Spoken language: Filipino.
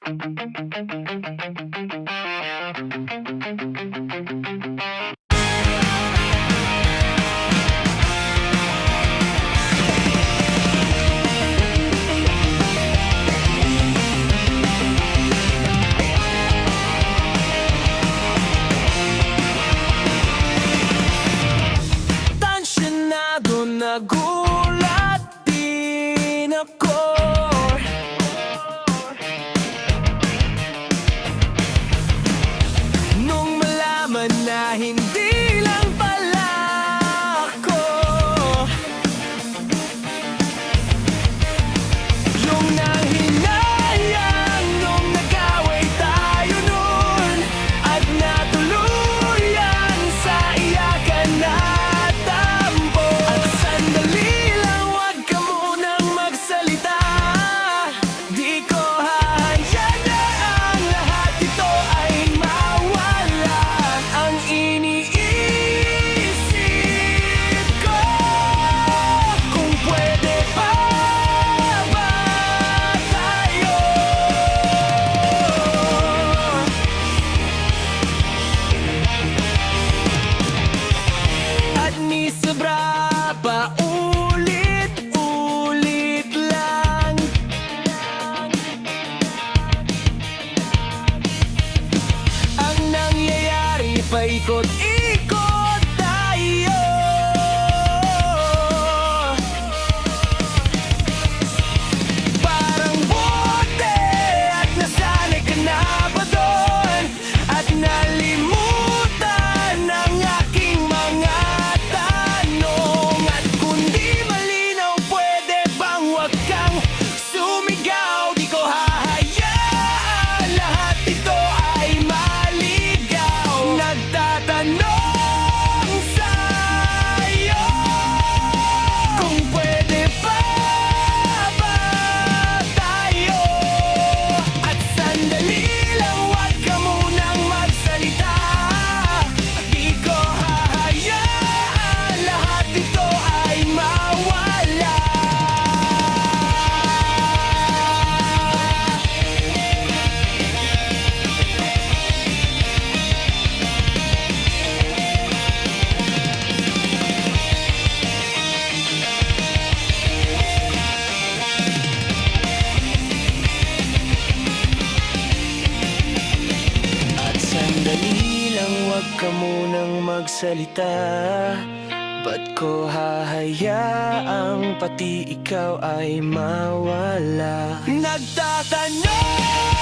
Tansyonado, nagulat din ako nung malaman na hindi lang pala ako yung nanghinayang nung nag-away tayo nun at natuluyan sa iyakan na tambo. At sandali lang, wag ka munang magsalita. Di ko hahayaan na ang lahat ito ay mawala. Ang iniisip ko, kung pwede pa ba tayo? At ni sobra pa, ulit-ulit lang ang nangyayari, paikot-ikot tayo. Parang bote at nasanay ka na ba doon at nalimutan ang aking mga tanong. At kung di malinaw, pwede bang wag kang sumigaw? Di ko hahayaan lahat ito ay maligaw. Nagtatanong sa'yo kung pwede pa ba tayo? At sandali lang, wag ka munang magsalita. Di ko hahayaan lahat ito ay mawala. At sandali lang, wag ka munang magsalita. Ba't ko hahayaang pati ikaw ay mawala? Nagtatanong